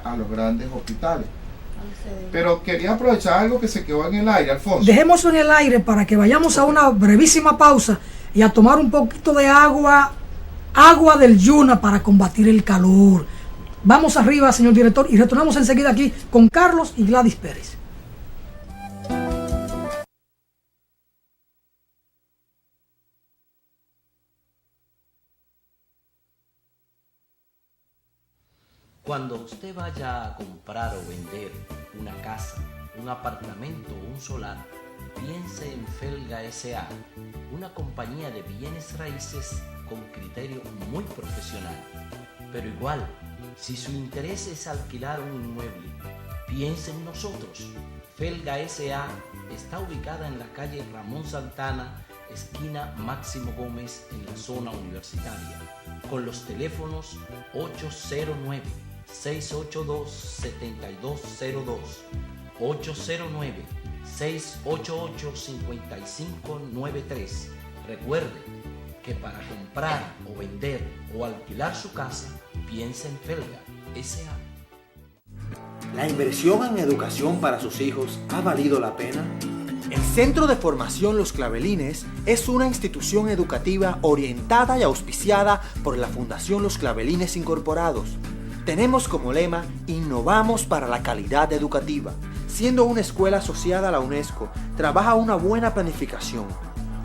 a los grandes hospitales. Pero quería aprovechar algo que se quedó en el aire, Alfonso. Dejemos en el aire para que vayamos a una brevísima pausa y a tomar un poquito de agua del Yuna para combatir el calor. Vamos arriba, señor director, y retornamos enseguida aquí con Carlos y Gladys Pérez. Cuando usted vaya a comprar o vender una casa, un apartamento o un solar, piense en Felga S.A., una compañía de bienes raíces con criterio muy profesional. Pero igual, si su interés es alquilar un inmueble, piense en nosotros. Felga S.A. está ubicada en la calle Ramón Santana, esquina Máximo Gómez, en la zona universitaria, con los teléfonos 809-682-7202, 809-688-5593. Recuerde que para comprar o vender o alquilar su casa, piense en Felga S.A. ¿La inversión en educación para sus hijos ha valido la pena? El Centro de Formación Los Clavelines es una institución educativa orientada y auspiciada por la Fundación Los Clavelines Incorporados. Tenemos como lema: innovamos para la calidad educativa. Siendo una escuela asociada a la UNESCO, trabaja una buena planificación,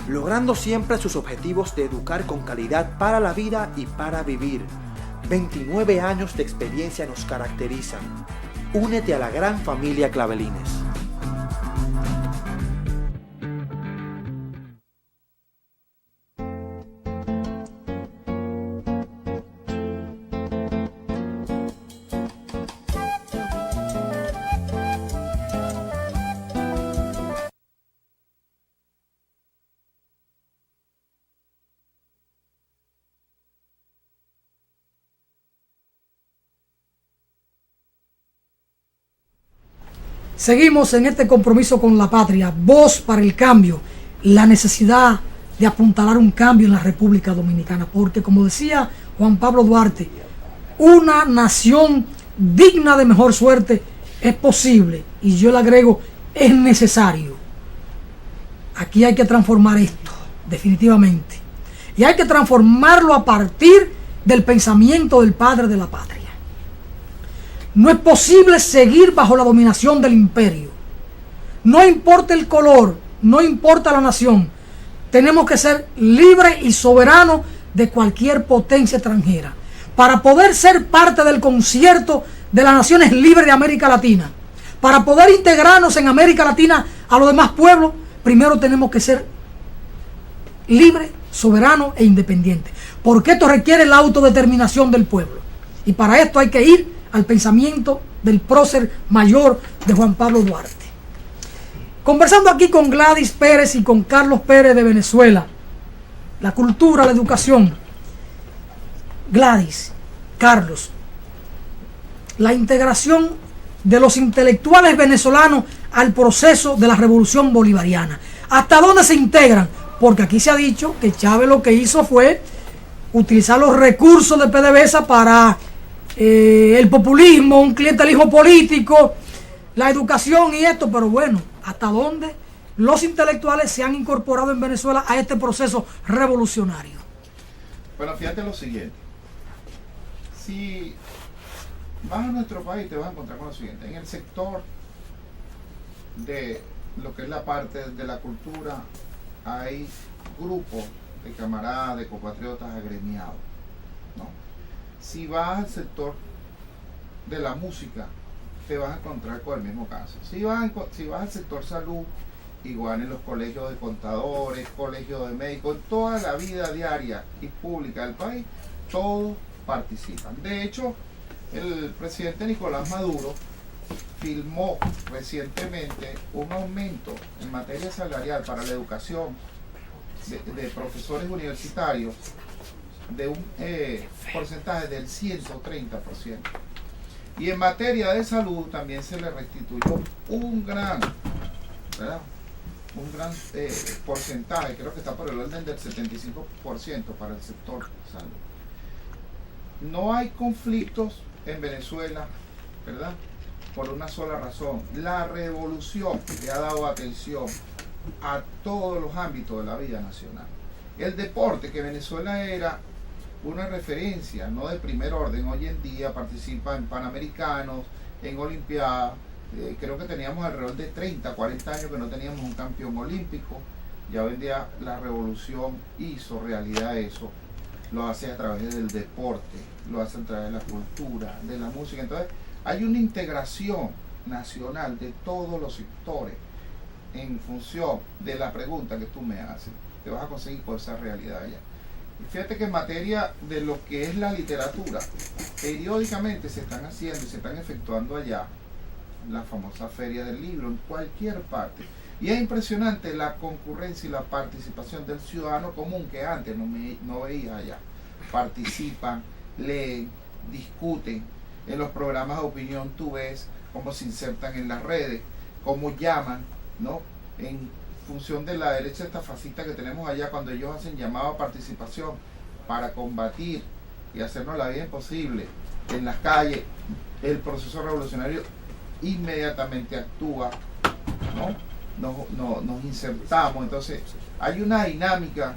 logrando siempre sus objetivos de educar con calidad para la vida y para vivir. 29 años de experiencia nos caracterizan. Únete a la gran familia Clavelines. Seguimos en este compromiso con la patria, voz para el cambio, la necesidad de apuntalar un cambio en la República Dominicana, porque como decía Juan Pablo Duarte, una nación digna de mejor suerte es posible, y yo le agrego, es necesario. Aquí hay que transformar esto, definitivamente, y hay que transformarlo a partir del pensamiento del padre de la patria. No es posible seguir bajo la dominación del imperio. No importa el color, no importa la nación. Tenemos que ser libres y soberanos de cualquier potencia extranjera. Para poder ser parte del concierto de las naciones libres de América Latina, para poder integrarnos en América Latina a los demás pueblos, primero tenemos que ser libres, soberanos e independientes. Porque esto requiere la autodeterminación del pueblo. Y para esto hay que ir al pensamiento del prócer mayor de Juan Pablo Duarte. Conversando aquí con Gladys Pérez y con Carlos Pérez de Venezuela, la cultura, la educación. Gladys, Carlos, la integración de los intelectuales venezolanos al proceso de la revolución bolivariana. ¿Hasta dónde se integran? Porque aquí se ha dicho que Chávez lo que hizo fue utilizar los recursos de PDVSA para el populismo, un clientelismo político, la educación y esto, pero bueno, ¿hasta dónde los intelectuales se han incorporado en Venezuela a este proceso revolucionario? Bueno, fíjate lo siguiente. Si vas a nuestro país te vas a encontrar con lo siguiente. En el sector de lo que es la parte de la cultura hay grupos de camaradas, de compatriotas agremiados, ¿no? Si vas al sector de la música, te vas a encontrar con el mismo caso. Si vas al sector salud, igual en los colegios de contadores, colegios de médicos, en toda la vida diaria y pública del país, todos participan. De hecho, el presidente Nicolás Maduro firmó recientemente un aumento en materia salarial para la educación de profesores universitarios de un porcentaje del 130%. Y en materia de salud también se le restituyó un gran porcentaje, creo que está por el orden del 75% para el sector salud. No hay conflictos en Venezuela ¿verdad? Por una sola razón. La revolución le ha dado atención a todos los ámbitos de la vida nacional. El deporte, que Venezuela era una referencia, no de primer orden, hoy en día participa en Panamericanos, en Olimpiadas, creo que teníamos alrededor de 30, 40 años que no teníamos un campeón olímpico. Ya hoy en día la revolución hizo realidad eso, lo hace a través del deporte, lo hace a través de la cultura, de la música. Entonces hay una integración nacional de todos los sectores en función de la pregunta que tú me haces. Te vas a conseguir por esa realidad allá. Y fíjate que en materia de lo que es la literatura, periódicamente se están haciendo y se están efectuando allá la famosa feria del libro en cualquier parte. Y es impresionante la concurrencia y la participación del ciudadano común que antes no veía allá. Participan, leen, discuten. En los programas de opinión tú ves cómo se insertan en las redes, cómo llaman, ¿no? En función de la derecha esta fascista que tenemos allá, cuando ellos hacen llamado a participación para combatir y hacernos la vida imposible en las calles, el proceso revolucionario inmediatamente actúa, ¿no? Nos insertamos. Entonces hay una dinámica,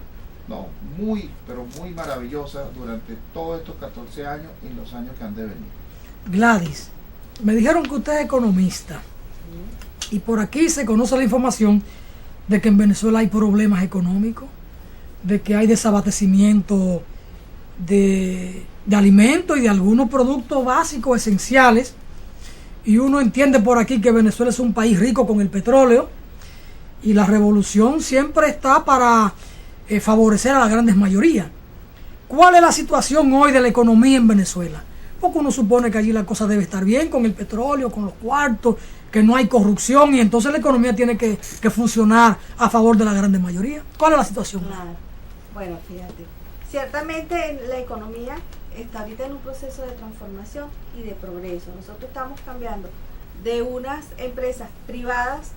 ¿no? Muy, pero muy maravillosa durante todos estos 14 años y los años que han de venir. Gladys, me dijeron que usted es economista y por aquí se conoce la información de que en Venezuela hay problemas económicos, de que hay desabastecimiento de alimentos y de algunos productos básicos esenciales, y uno entiende por aquí que Venezuela es un país rico con el petróleo y la revolución siempre está para favorecer a las grandes mayorías. ¿Cuál es la situación hoy de la economía en Venezuela? Porque uno supone que allí la cosa debe estar bien con el petróleo, con los cuartos, que no hay corrupción y entonces la economía tiene que funcionar a favor de la grande mayoría. ¿Cuál es la situación? Claro. Bueno, fíjate, ciertamente la economía está ahorita en un proceso de transformación y de progreso. Nosotros estamos cambiando de unas empresas privadas,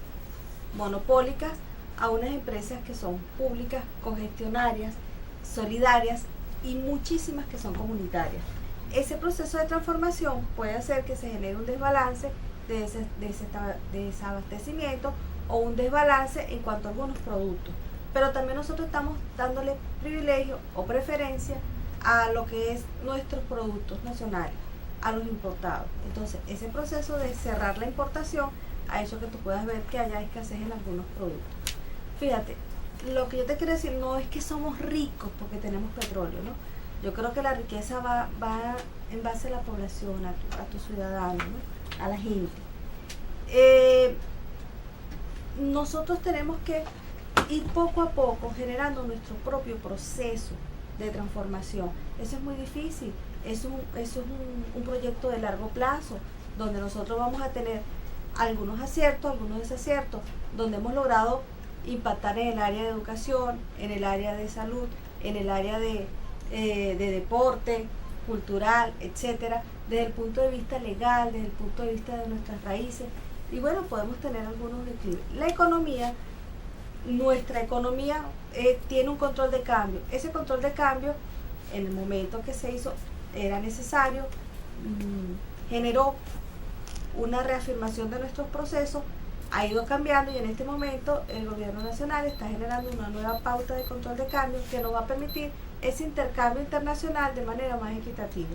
monopólicas, a unas empresas que son públicas, cogestionarias, solidarias y muchísimas que son comunitarias. Ese proceso de transformación puede hacer que se genere un desbalance de desabastecimiento o un desbalance en cuanto a algunos productos. Pero también nosotros estamos dándole privilegio o preferencia a lo que es nuestros productos nacionales, a los importados. Entonces, ese proceso de cerrar la importación ha hecho que tú puedas ver que haya escasez en algunos productos. Fíjate, lo que yo te quiero decir no es que somos ricos porque tenemos petróleo, ¿no? Yo creo que la riqueza va en base a la población, a tu ciudadano, ¿no? A la gente. Nosotros tenemos que ir poco a poco generando nuestro propio proceso de transformación. Eso es muy difícil, eso es un proyecto de largo plazo, donde nosotros vamos a tener algunos aciertos, algunos desaciertos, donde hemos logrado impactar en el área de educación, en el área de salud, en el área de deporte, cultural, etcétera, desde el punto de vista legal, desde el punto de vista de nuestras raíces, y bueno, podemos tener algunos declives. La economía, nuestra economía tiene un control de cambio. Ese control de cambio, en el momento que se hizo, era necesario, generó una reafirmación de nuestros procesos, ha ido cambiando y en este momento el gobierno nacional está generando una nueva pauta de control de cambio que nos va a permitir ese intercambio internacional de manera más equitativa.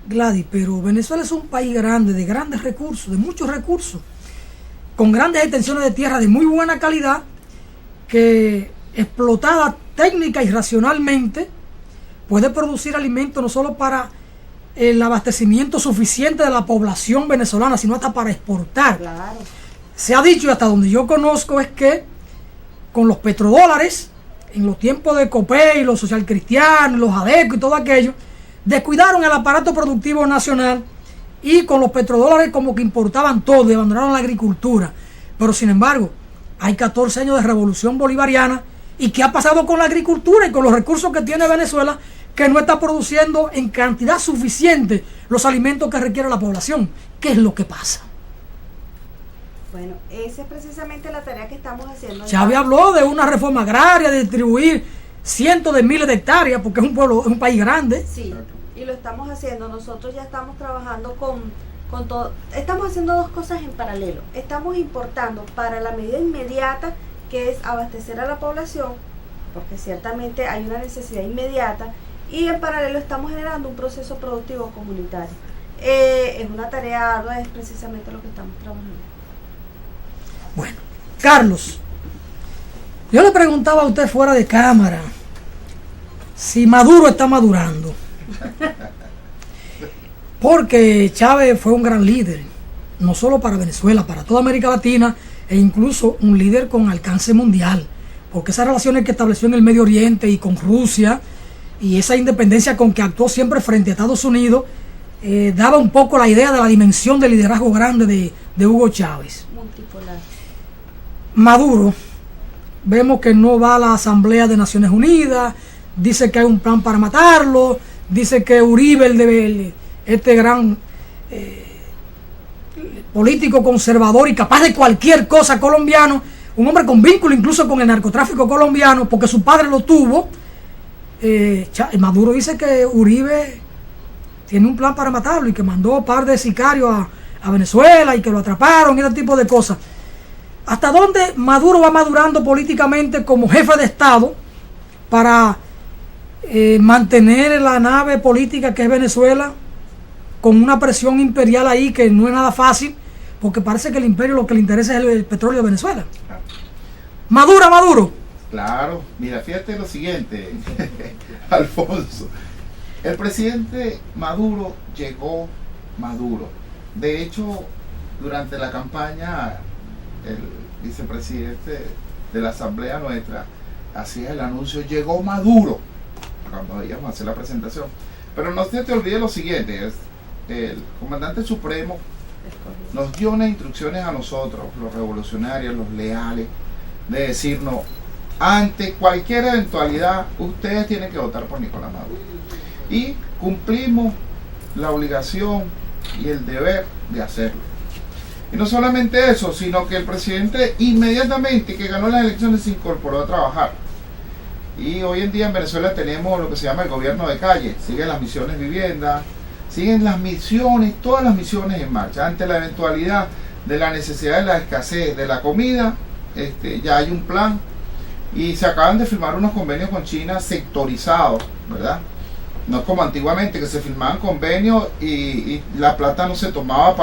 Gladys, pero Venezuela es un país grande, de grandes recursos, de muchos recursos, con grandes extensiones de tierra de muy buena calidad, que explotada técnica y racionalmente puede producir alimentos no solo para el abastecimiento suficiente de la población venezolana, sino hasta para exportar. Claro. Se ha dicho, y hasta donde yo conozco, es que con los petrodólares, en los tiempos de COPEI, los socialcristianos, los ADECO y todo aquello, descuidaron el aparato productivo nacional y con los petrodólares como que importaban todo y abandonaron la agricultura. Pero sin embargo, hay 14 años de revolución bolivariana, y ¿qué ha pasado con la agricultura y con los recursos que tiene Venezuela, que no está produciendo en cantidad suficiente los alimentos que requiere la población? ¿Qué es lo que pasa? Bueno, esa es precisamente la tarea que estamos haciendo. Chávez habló de una reforma agraria, de distribuir cientos de miles de hectáreas, porque es un país grande. Sí, y lo estamos haciendo. Nosotros ya estamos trabajando con con todo. Estamos haciendo dos cosas en paralelo. Estamos importando para la medida inmediata, que es abastecer a la población, porque ciertamente hay una necesidad inmediata, y en paralelo estamos generando un proceso productivo comunitario. Es una tarea ardua, es precisamente lo que estamos trabajando. Bueno, Carlos, yo le preguntaba a usted fuera de cámara si Maduro está madurando. Porque Chávez fue un gran líder, no solo para Venezuela, para toda América Latina, e incluso un líder con alcance mundial, porque esas relaciones que estableció en el Medio Oriente y con Rusia, y esa independencia con que actuó siempre frente a Estados Unidos, daba un poco la idea de la dimensión del liderazgo grande de Hugo Chávez. Multipolar. Maduro, vemos que no va a la Asamblea de Naciones Unidas, dice que hay un plan para matarlo, dice que Uribe, este gran político conservador y capaz de cualquier cosa colombiano, un hombre con vínculo incluso con el narcotráfico colombiano, porque su padre lo tuvo. Maduro dice que Uribe tiene un plan para matarlo y que mandó un par de sicarios a Venezuela y que lo atraparon y ese tipo de cosas. ¿Hasta dónde Maduro va madurando políticamente como jefe de Estado para mantener la nave política que es Venezuela con una presión imperial ahí que no es nada fácil, porque parece que el imperio lo que le interesa es el petróleo de Venezuela? Maduro. Claro, mira, fíjate lo siguiente, Alfonso. El presidente Maduro llegó maduro. De hecho, durante la campaña, el vicepresidente de la Asamblea nuestra hacía el anuncio, llegó Maduro, cuando íbamos a hacer la presentación. Pero no se te olvide lo siguiente, el comandante supremo nos dio unas instrucciones a nosotros, los revolucionarios, los leales, de decirnos, ante cualquier eventualidad, ustedes tienen que votar por Nicolás Maduro. Y cumplimos la obligación y el deber de hacerlo. Y no solamente eso, sino que el presidente inmediatamente que ganó las elecciones se incorporó a trabajar. Y hoy en día en Venezuela tenemos lo que se llama el gobierno de calle. Siguen las misiones vivienda, siguen las misiones, todas las misiones en marcha. Ante la eventualidad de la necesidad de la escasez de la comida, ya hay un plan. Y se acaban de firmar unos convenios con China sectorizados, ¿verdad? No es como antiguamente que se firmaban convenios y la plata no se tomaba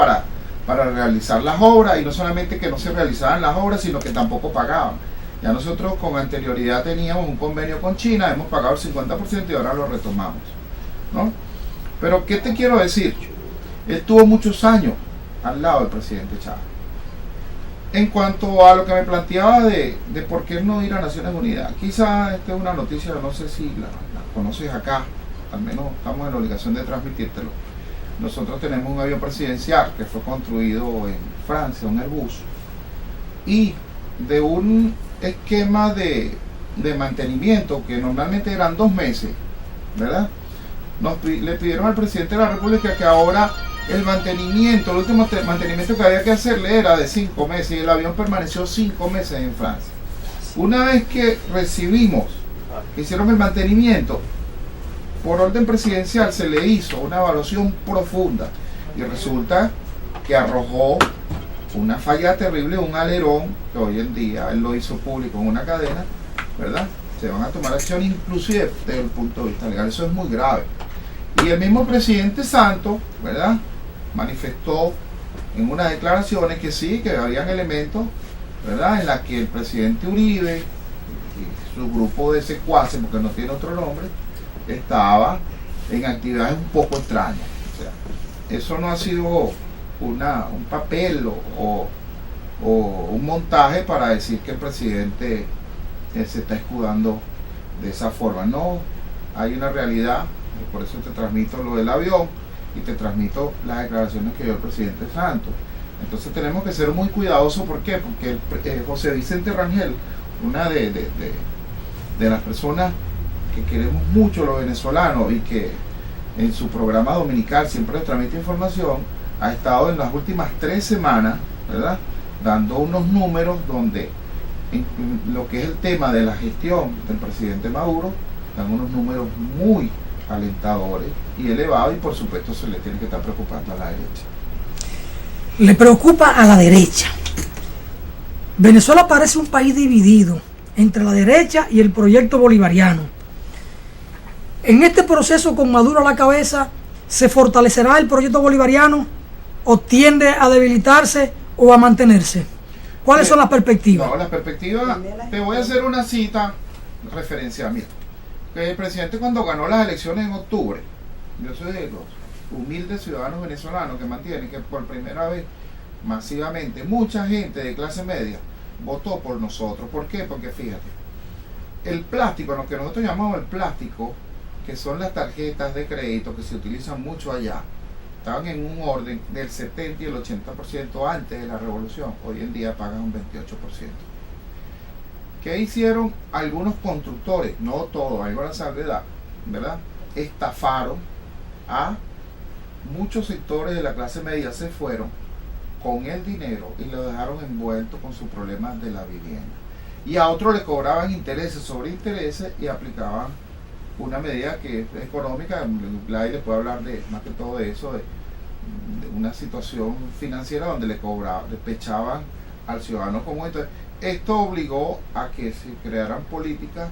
para realizar las obras, y no solamente que no se realizaban las obras, sino que tampoco pagaban. Ya nosotros con anterioridad teníamos un convenio con China, hemos pagado el 50% y ahora lo retomamos, ¿no? Pero ¿qué te quiero decir? Él tuvo muchos años al lado del presidente Chávez. En cuanto a lo que me planteaba de por qué no ir a Naciones Unidas, quizás esta es una noticia, no sé si la conoces acá, al menos estamos en la obligación de transmitírtelo. Nosotros tenemos un avión presidencial que fue construido en Francia, un Airbus, y de un esquema de mantenimiento que normalmente eran 2 meses, ¿verdad? Le pidieron al presidente de la República que ahora el mantenimiento, el último mantenimiento que había que hacerle era de 5 meses, y el avión permaneció 5 meses en Francia. Una vez que recibimos, hicieron el mantenimiento, por orden presidencial se le hizo una evaluación profunda y resulta que arrojó una falla terrible, un alerón, que hoy en día él lo hizo público en una cadena, ¿verdad? Se van a tomar acción inclusive desde el punto de vista legal, eso es muy grave. Y el mismo presidente Santos, ¿verdad?, manifestó en unas declaraciones que sí, que habían elementos, ¿verdad?, en la que el presidente Uribe y su grupo de secuaces, porque no tiene otro nombre, estaba en actividades un poco extrañas. O sea, eso no ha sido un papel o un montaje para decir que el presidente se está escudando de esa forma. No, hay una realidad, por eso te transmito lo del avión y te transmito las declaraciones que dio el presidente Santos. Entonces tenemos que ser muy cuidadosos. ¿Por qué? Porque José Vicente Rangel, una de las personas que queremos mucho los venezolanos y que en su programa dominical siempre les transmite información, ha estado en las últimas 3 semanas, ¿verdad?, dando unos números donde en lo que es el tema de la gestión del presidente Maduro, dan unos números muy alentadores y elevados, y por supuesto se le tiene que estar preocupando a la derecha. le preocupa a la derecha. Venezuela parece un país dividido entre la derecha y el proyecto bolivariano. En este proceso, con Maduro a la cabeza, ¿se fortalecerá el proyecto bolivariano o tiende a debilitarse o a mantenerse? ¿Cuáles son las perspectivas? No, las perspectivas, te voy a hacer una cita referencial. Mira, que el presidente, cuando ganó las elecciones en octubre, yo soy de los humildes ciudadanos venezolanos que mantienen que por primera vez masivamente mucha gente de clase media votó por nosotros. ¿Por qué? Porque fíjate, el plástico, lo que nosotros llamamos el plástico, que son las tarjetas de crédito que se utilizan mucho allá, estaban en un orden del 70 y el 80% antes de la revolución. Hoy en día pagan un 28%. ¿Qué hicieron algunos constructores? No todos, hay una salvedad, ¿verdad? Estafaron a muchos sectores de la clase media, se fueron con el dinero y lo dejaron envuelto con sus problemas de la vivienda. Y a otros le cobraban intereses sobre intereses y aplicaban una medida que es económica. Gladys les puede hablar de más que todo de eso, de una situación financiera donde le pechaban al ciudadano común. Entonces, esto obligó a que se crearan políticas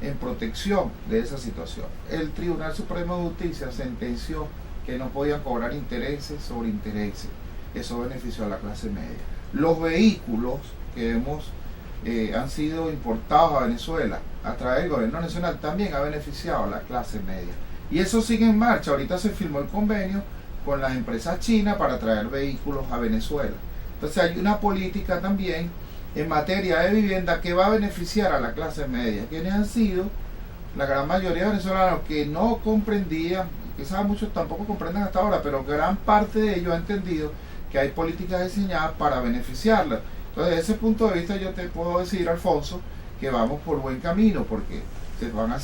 en protección de esa situación. El Tribunal Supremo de Justicia sentenció que no podían cobrar intereses sobre intereses. Eso benefició a la clase media. Los vehículos que han sido importados a Venezuela a través del gobierno nacional también ha beneficiado a la clase media. Y eso sigue en marcha. Ahorita se firmó el convenio con las empresas chinas para traer vehículos a Venezuela. Entonces hay una política también en materia de vivienda que va a beneficiar a la clase media, quienes han sido la gran mayoría de venezolanos que no comprendían, quizás muchos tampoco comprenden hasta ahora, pero gran parte de ellos ha entendido que hay políticas diseñadas para beneficiarlas. Entonces, desde ese punto de vista, yo te puedo decir, Alfonso, que vamos por buen camino, porque se van a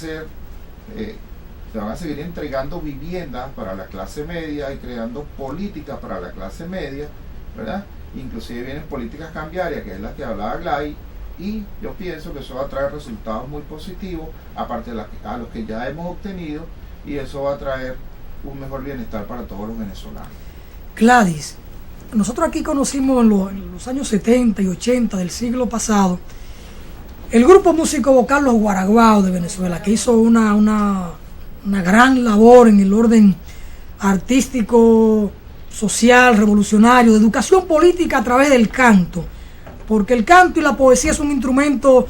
seguir entregando viviendas para la clase media y creando políticas para la clase media, ¿verdad? Inclusive vienen políticas cambiarias, que es la que hablaba Gladys, y yo pienso que eso va a traer resultados muy positivos, aparte de a los que ya hemos obtenido, y eso va a traer un mejor bienestar para todos los venezolanos. Gladys, nosotros aquí conocimos en los años 70 y 80 del siglo pasado el grupo músico vocal Los Guaraguaos de Venezuela, que hizo una gran labor en el orden artístico, social, revolucionario, de educación política a través del canto, porque el canto y la poesía es un instrumento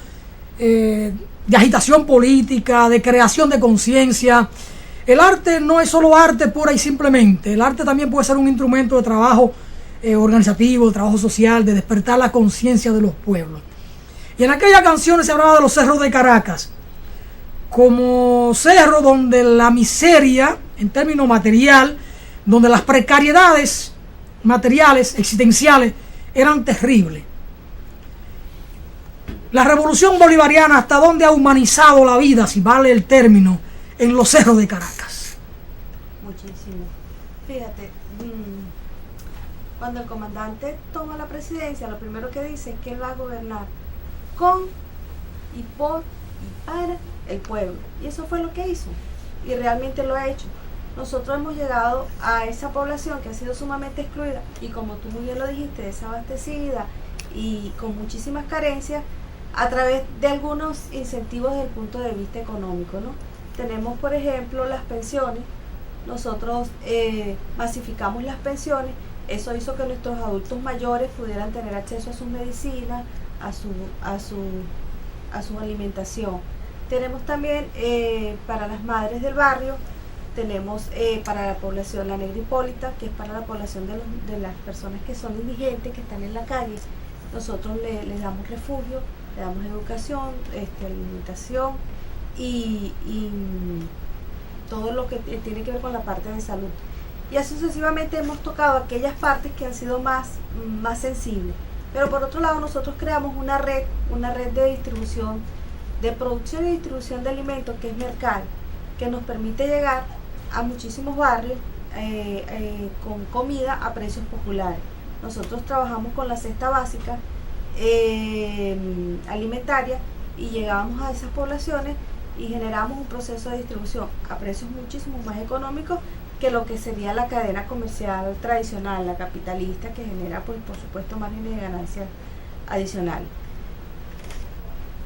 de agitación política, de creación de conciencia. El arte no es solo arte pura y simplemente, el arte también puede ser un instrumento de trabajo organizativo, de trabajo social, de despertar la conciencia de los pueblos. Y en aquellas canciones se hablaba de los cerros de Caracas, como cerro donde la miseria, en términos material, donde las precariedades materiales, existenciales, eran terribles. La revolución bolivariana, ¿hasta dónde ha humanizado la vida, si vale el término, en los cerros de Caracas? Muchísimo. Fíjate, cuando el comandante toma la presidencia, lo primero que dice es que él va a gobernar con y por y para el pueblo. Y eso fue lo que hizo. Y realmente lo ha hecho. Nosotros hemos llegado a esa población que ha sido sumamente excluida y, como tú muy bien lo dijiste, desabastecida y con muchísimas carencias, a través de algunos incentivos desde el punto de vista económico, ¿no? Tenemos, por ejemplo, las pensiones. Nosotros masificamos las pensiones. Eso hizo que nuestros adultos mayores pudieran tener acceso a sus medicinas, a su alimentación. Tenemos también para las madres del barrio, tenemos para la población la Negra Hipólita, que es para la población de las personas que son indigentes, que están en la calle. Nosotros les damos refugio, le damos educación, alimentación y todo lo que tiene que ver con la parte de salud. Y así sucesivamente hemos tocado aquellas partes que han sido más sensibles. Pero por otro lado, nosotros creamos una red de distribución, de producción y distribución de alimentos, que es Mercal, que nos permite llegar a muchísimos barrios con comida a precios populares. Nosotros trabajamos con la cesta básica alimentaria y llegamos a esas poblaciones y generamos un proceso de distribución a precios muchísimo más económicos que lo que sería la cadena comercial tradicional, la capitalista, que genera, pues, por supuesto, márgenes de ganancias adicionales.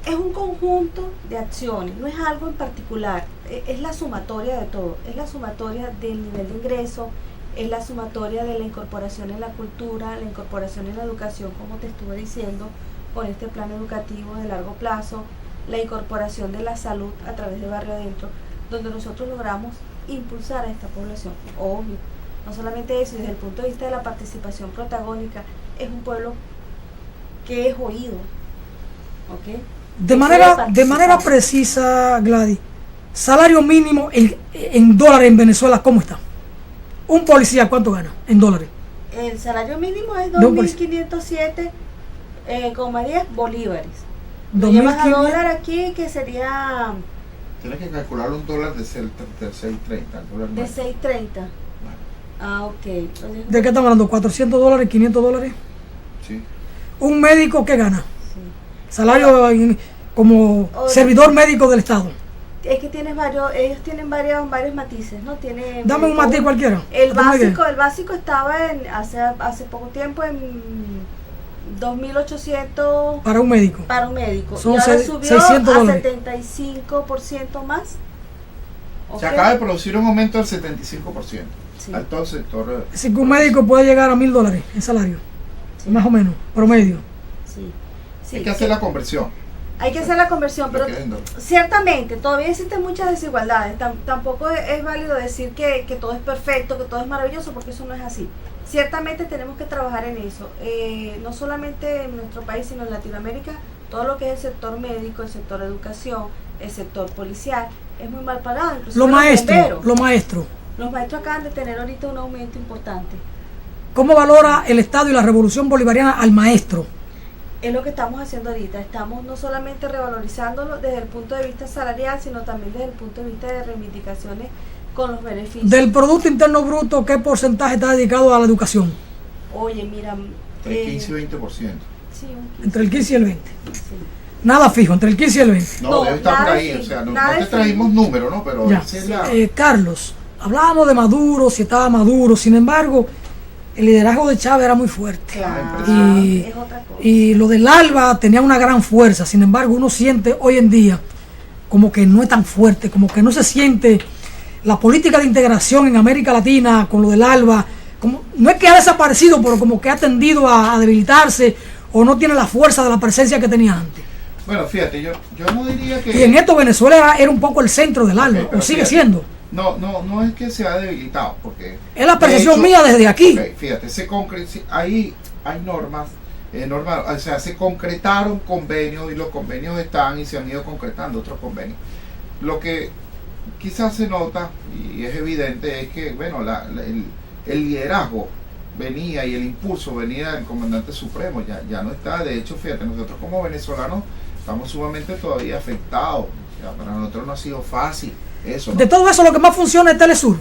Es un conjunto de acciones, no es algo en particular, es la sumatoria de todo, es la sumatoria del nivel de ingreso, es la sumatoria de la incorporación en la cultura, la incorporación en la educación, como te estuve diciendo, con este plan educativo de largo plazo, la incorporación de la salud a través de Barrio Adentro, donde nosotros logramos impulsar a esta población. Obvio, no solamente eso, desde el punto de vista de la participación protagónica, es un pueblo que es oído, ¿ok? De manera precisa, Gladys, salario mínimo en dólares en Venezuela, ¿cómo está? Un policía, ¿cuánto gana en dólares? El salario mínimo es De un policía. 2.507,10 bolívares. Lo llevas a dólar aquí, que sería Tienes que calcular un dólar de 6.30. de 6.30. Ah, ok. Entonces, ¿De qué estamos hablando? ¿400 dólares, 500 dólares? Sí. ¿Un médico qué gana? sí. Salario como servidor médico del Estado. Es que ellos tienen varios matices, ¿no? Dame un matiz cualquiera. El básico estaba hace poco tiempo en 2.800 Para un médico. Son y ahora subió 600 a dólares. 75% más. Se ¿Ok? acaba de producir un aumento del 75% Sí. al todo el sector. Es decir, que un médico puede llegar a $1.000 en salario, Sí. más o menos, promedio. Sí. Sí, Hay que hacer la conversión. Hay que hacer la conversión, pero Lo que es en dólares. ciertamente todavía existen muchas desigualdades. Tampoco es válido decir que todo es perfecto, que todo es maravilloso, porque eso no es así. Ciertamente tenemos que trabajar en eso, no solamente en nuestro país, sino en Latinoamérica. Todo lo que es el sector médico, el sector educación, el sector policial, es muy mal pagado. Inclusive Los maestros, los maestros acaban de tener ahorita un aumento importante. ¿Cómo valora el Estado y la Revolución Bolivariana al maestro? Es lo que estamos haciendo ahorita. Estamos no solamente revalorizándolo desde el punto de vista salarial, sino también desde el punto de vista de reivindicaciones con los beneficios. Del Producto Interno Bruto, ¿qué porcentaje está dedicado a la educación? Oye, mira, Entre 15 y 20%. sí, un 15. Entre el 15 y el 20. Sí. Nada fijo, entre el 15 y el 20. No, No, debe estar por nada ahí. de O sea, no nada te de trajimos números, ¿no? Pero Ya. esa es la. Carlos, hablábamos de Maduro, si estaba Maduro, sin embargo, el liderazgo de Chávez era muy fuerte. Claro, Y- es otra cosa. Y lo del ALBA tenía una gran fuerza, sin embargo, uno siente hoy en día como que no es tan fuerte, como que no se siente la política de integración en América Latina con lo del ALBA, como, no es que ha desaparecido, pero como que ha tendido a debilitarse o no tiene la fuerza de la presencia que tenía antes. Bueno, fíjate, yo no diría que. Y en esto Venezuela era un poco el centro del ALBA, Ok, pero o sigue fíjate, siendo. No es que se ha debilitado, porque. Es la de percepción hecho, mía desde aquí. ok, fíjate, ahí hay normas, o sea, se concretaron convenios y los convenios están y se han ido concretando otros convenios. Lo que quizás se nota y es evidente es que, bueno, el liderazgo venía y el impulso venía del comandante supremo, ya no está. De hecho, fíjate, nosotros como venezolanos estamos sumamente todavía afectados. O sea, para nosotros no ha sido fácil eso, ¿no? De todo eso lo que más funciona es Telesur.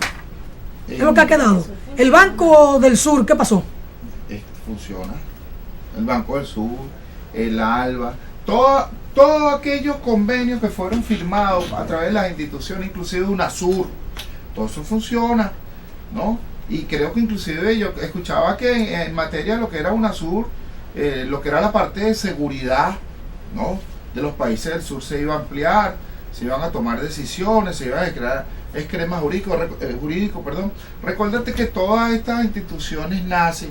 Es lo que ha quedado. El Banco del Sur, ¿qué pasó? Funciona. El Banco del Sur, el ALBA, todos aquellos convenios que fueron firmados a través de las instituciones, inclusive UNASUR, todo eso funciona, ¿no? Y creo que inclusive yo escuchaba que en materia de lo que era UNASUR, lo que era la parte de seguridad, ¿no?, de los países del sur se iba a ampliar, se iban a tomar decisiones, se iban a crear esquemas jurídicos, perdón. Recuérdate que todas estas instituciones nacen,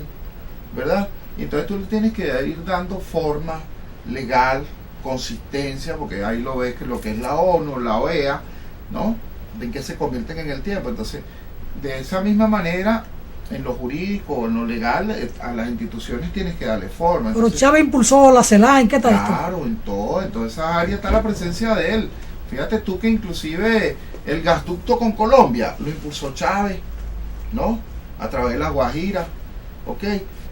¿verdad? Y entonces tú le tienes que ir dando forma legal, consistencia, porque ahí lo ves, que lo que es la ONU, la OEA, ¿no?, en que se convierten en el tiempo. Entonces, de esa misma manera, en lo jurídico, en lo legal, a las instituciones tienes que darle forma. Pero Entonces, Chávez impulsó la CELAC, ¿en qué está esto? claro, en todas esas áreas está la presencia de él. Fíjate tú que inclusive el gasducto con Colombia lo impulsó Chávez, ¿no?, a través de la Guajira, ¿ok?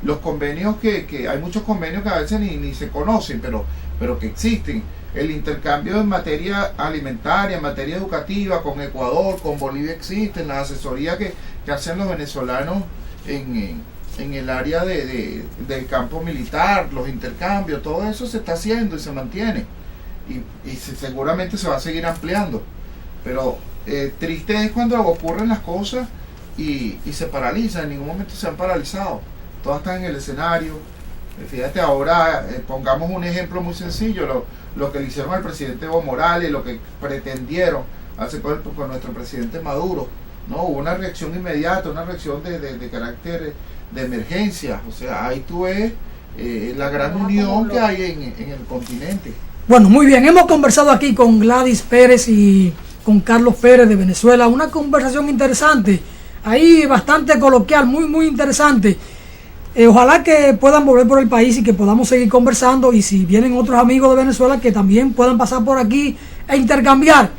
Los convenios que hay muchos convenios que a veces ni se conocen, pero que existen. El intercambio en materia alimentaria, en materia educativa, con Ecuador, con Bolivia existen, las asesorías que hacen los venezolanos en el área del campo militar, los intercambios, todo eso se está haciendo y se mantiene. Y seguramente se va a seguir ampliando. Pero triste es cuando ocurren las cosas y se paralizan, en ningún momento se han paralizado, todas están en el escenario. Fíjate ahora, pongamos un ejemplo muy sencillo, lo que le hicieron al presidente Evo Morales, lo que pretendieron hacer con nuestro presidente Maduro, ¿no? Hubo una reacción inmediata, una reacción de carácter de emergencia. O sea, ahí tú ves la gran unión que hay en el continente. Bueno, muy bien, hemos conversado aquí con Gladys Pérez y con Carlos Pérez de Venezuela, una conversación interesante, ahí bastante coloquial, muy interesante. Ojalá que puedan volver por el país y que podamos seguir conversando, y si vienen otros amigos de Venezuela que también puedan pasar por aquí e intercambiar.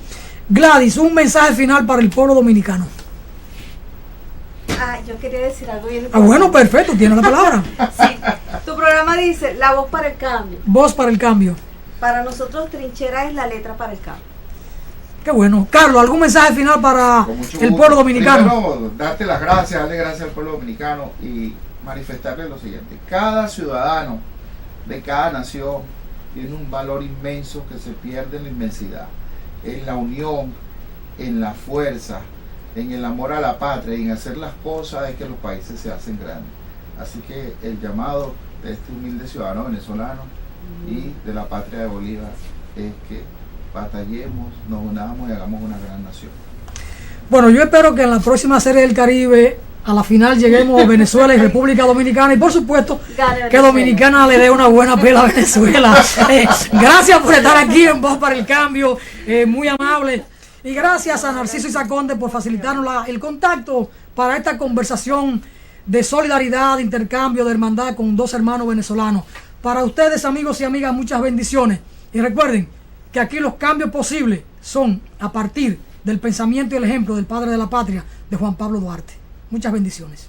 Gladys, un mensaje final para el pueblo dominicano. Yo quería decir algo bien Ah, bueno, perfecto, tiene la palabra. Sí, tu programa dice la voz para el cambio. Voz para el cambio. Para nosotros trinchera es la letra para el cambio. Qué bueno. Carlos, ¿algún mensaje final para el pueblo dominicano? Primero, darte las gracias, darle gracias al pueblo dominicano y manifestarle lo siguiente: cada ciudadano de cada nación tiene un valor inmenso que se pierde en la inmensidad, en la unión, en la fuerza, en el amor a la patria y en hacer las cosas es que los países se hacen grandes. Así que el llamado de este humilde ciudadano venezolano y de la patria de Bolívar es que batallemos, nos unamos y hagamos una gran nación. Bueno, yo espero que en la próxima Serie del Caribe a la final lleguemos Venezuela y República Dominicana, y por supuesto que Dominicana le dé una buena pela a Venezuela. Gracias por estar aquí en Voz para el Cambio, muy amable, y gracias a Narciso Isaconde por facilitarnos el contacto para esta conversación de solidaridad, de intercambio, de hermandad con dos hermanos venezolanos. Para ustedes, amigos y amigas, muchas bendiciones, y recuerden que aquí los cambios posibles son a partir del pensamiento y el ejemplo del padre de la patria, de Juan Pablo Duarte. Muchas bendiciones.